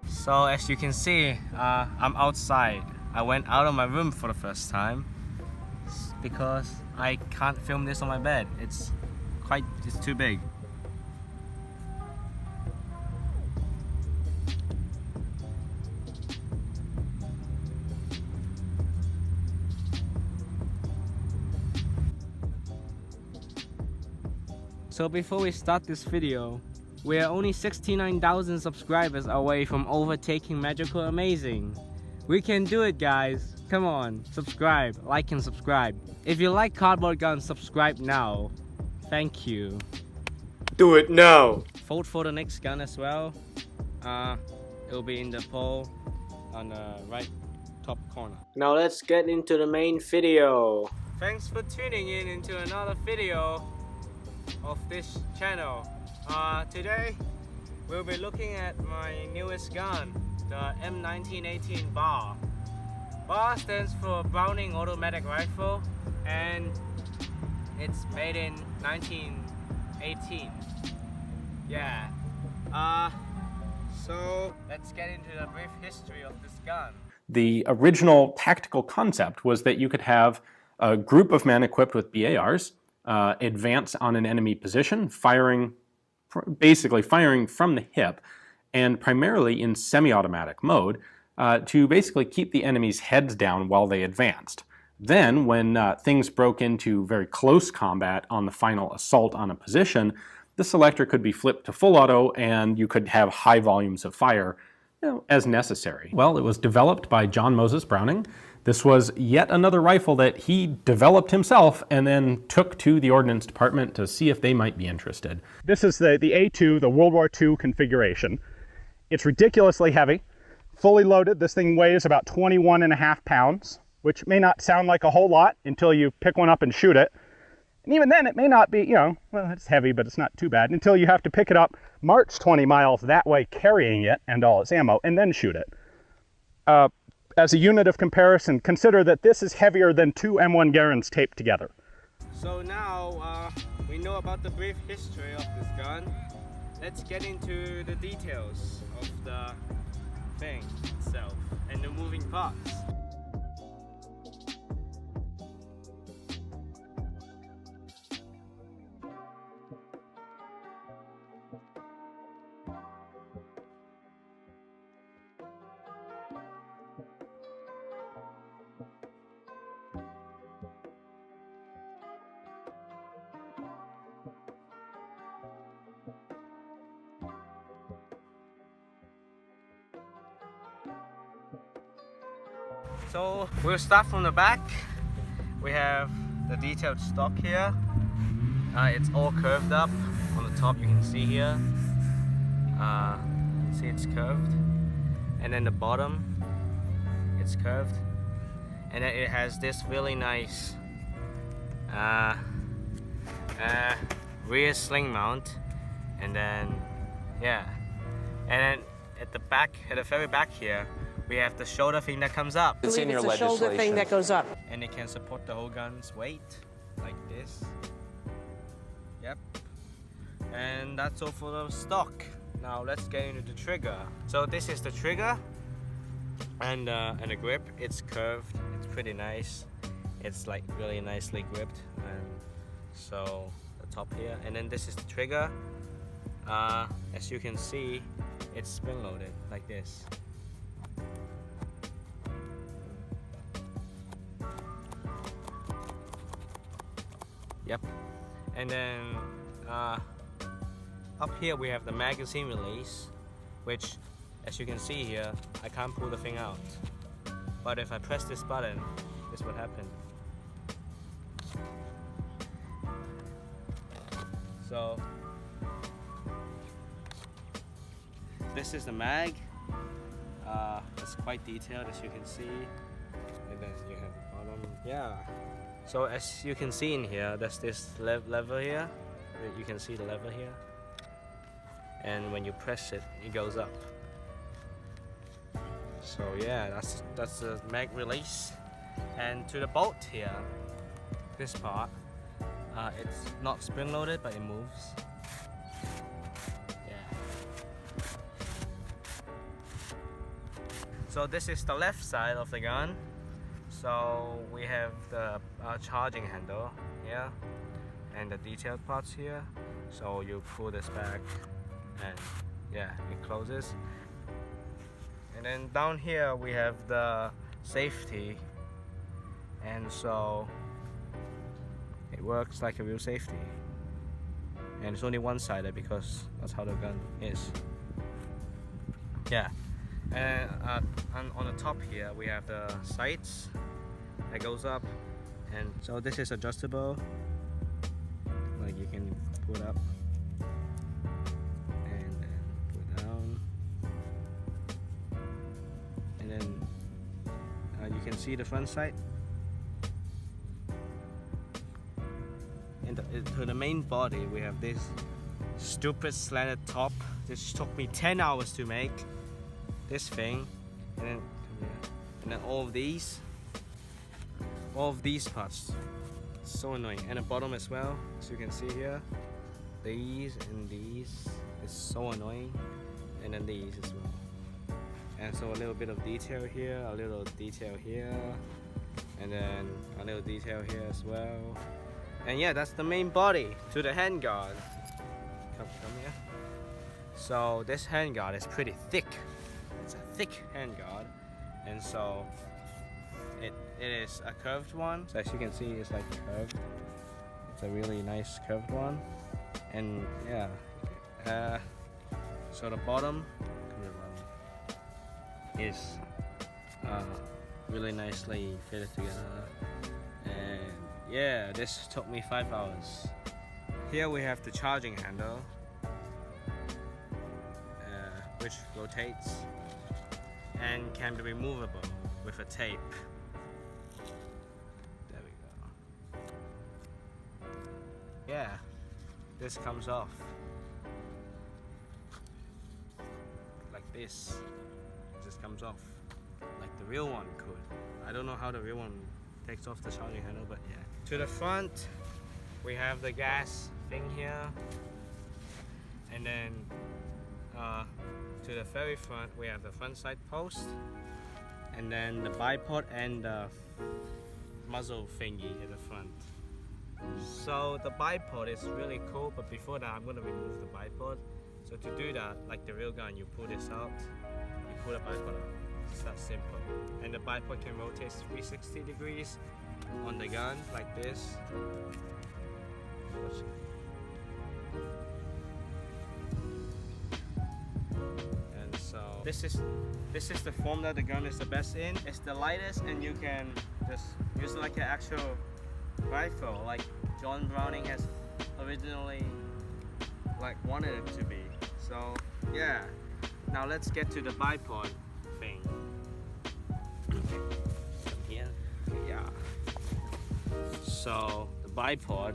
So as you can see, I'm outside. I went out of my room for the first time because I can't film this on my bed. It's too big. So before we start this video, we are only 69,000 subscribers away from overtaking Magical Amazing. We can do it, guys. Come on, subscribe, like and subscribe. If you like cardboard guns, subscribe now. Thank you. Do it now. Vote for the next gun as well. It'll be in the poll on the right top corner. Now let's get into the main video. Thanks for tuning in into another video of this channel. Today we'll be looking at my newest gun, the M1918 BAR. BAR stands for Browning Automatic Rifle, and it's made in 1918. Yeah. So let's get into the brief history of this gun. The original tactical concept was that you could have a group of men equipped with BARs advance on an enemy position, basically firing from the hip, and primarily in semi-automatic mode, to basically keep the enemy's heads down while they advanced. Then, when things broke into very close combat on the final assault on a position, the selector could be flipped to full auto and you could have high volumes of fire, as necessary. Well, it was developed by John Moses Browning. This was yet another rifle that he developed himself and then took to the Ordnance Department to see if they might be interested. This is the A2, the World War II configuration. It's ridiculously heavy. Fully loaded, this thing weighs about 21.5 pounds, which may not sound like a whole lot until you pick one up and shoot it. And even then, it may not be, well, it's heavy, but it's not too bad, until you have to pick it up, march 20 miles that way carrying it and all its ammo, and then shoot it. As a unit of comparison, consider that this is heavier than 2 M1 Garands taped together. So now we know about the brief history of this gun. Let's get into the details of the thing itself and the moving parts. So we'll start from the back. We have the detailed stock here. It's all curved up. On the top you can see here. See it's curved. And then the bottom, it's curved. And then it has this really nice rear sling mount. And then, yeah. And then at the back, at the very back here, we have the shoulder thing that comes up. It's in your legislation. Shoulder thing that goes up. And it can support the whole gun's weight, like this. Yep. And that's all for the stock. Now let's get into the trigger. So this is the trigger and the grip. It's curved. It's pretty nice. It's like really nicely gripped. And so the top here. And then this is the trigger. As you can see, it's spring loaded like this. Yep. And then up here we have the magazine release, which as you can see here, I can't pull the thing out. But if I press this button, this would happen. So this is the mag. It's quite detailed, as you can see. And then you have the bottom. Yeah. So as you can see in here, there's this lever here. You can see the lever here. And when you press it, it goes up. So yeah, that's the mag release. And to the bolt here, this part, it's not spring loaded, but it moves. Yeah. So this is the left side of the gun. So we have the charging handle here and the detailed parts here. So you pull this back and yeah, it closes. And then down here we have the safety, and so it works like a real safety. And it's only one-sided because that's how the gun is. Yeah. And on the top here we have the sights that goes up, and so this is adjustable, like you can put up and then put down, and then you can see the front sight. And to the main body we have this stupid slanted top. This took me 10 hours to make this thing, and then all of these parts, so annoying. And the bottom as well, as you can see here, these and these is so annoying, and then these as well. And so a little bit of detail here, a little detail here, and then a little detail here as well. And yeah, that's the main body. To the handguard, come here. So this handguard is pretty thick. It's a thick handguard, and so it is a curved one. So as you can see, it's like curved. It's a really nice curved one, and yeah. So the bottom is really nicely fitted together, and yeah, this took me 5 hours. Here we have the charging handle, which rotates and can be removable with a tape. There we go. Yeah, this comes off like this. It just comes off like the real one could. I don't know how the real one takes off the charging handle, but yeah. To the front we have the gas thing here, and then to the very front we have the front side post, and then the bipod and the muzzle thingy at the front. So the bipod is really cool, but before that I'm going to remove the bipod. So to do that, like the real gun, you pull this out, you pull the bipod out. It's that simple. And the bipod can rotate 360 degrees on the gun like this. So this is the form that the gun is the best in. It's the lightest, and you can just use it like an actual rifle, like John Browning has originally like wanted it to be. So yeah, now let's get to the bipod thing. Here, yeah. So the bipod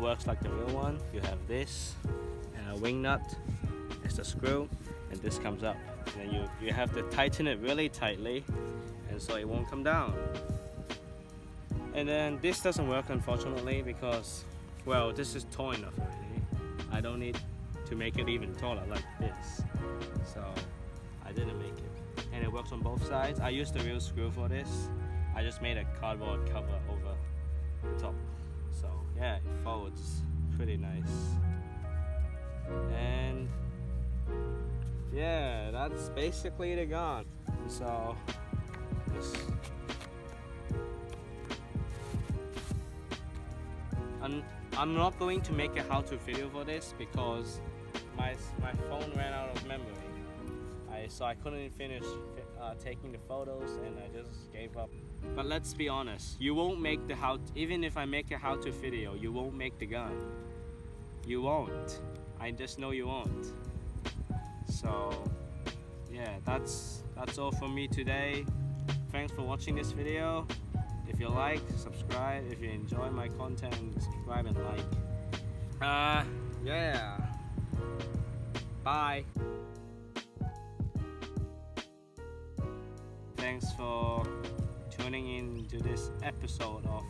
works like the real one. You have this and a wing nut. It's the screw. And this comes up, and then you have to tighten it really tightly, and so it won't come down. And then this doesn't work, unfortunately, because, well, this is tall enough already. I don't need to make it even taller like this, so I didn't make it. And it works on both sides. I used the real screw for this. I just made a cardboard cover over the top, so yeah, it folds pretty nice. And yeah, that's basically the gun. So this, I'm not going to make a how-to video for this because my phone ran out of memory. So I couldn't finish taking the photos, and I just gave up. But let's be honest, you won't make the even if I make a how-to video, you won't make the gun. You won't. I just know you won't. So yeah, that's all from me today. Thanks for watching this video. If you like, subscribe. If you enjoy my content, subscribe and like. Yeah. Bye. Thanks for tuning in to this episode of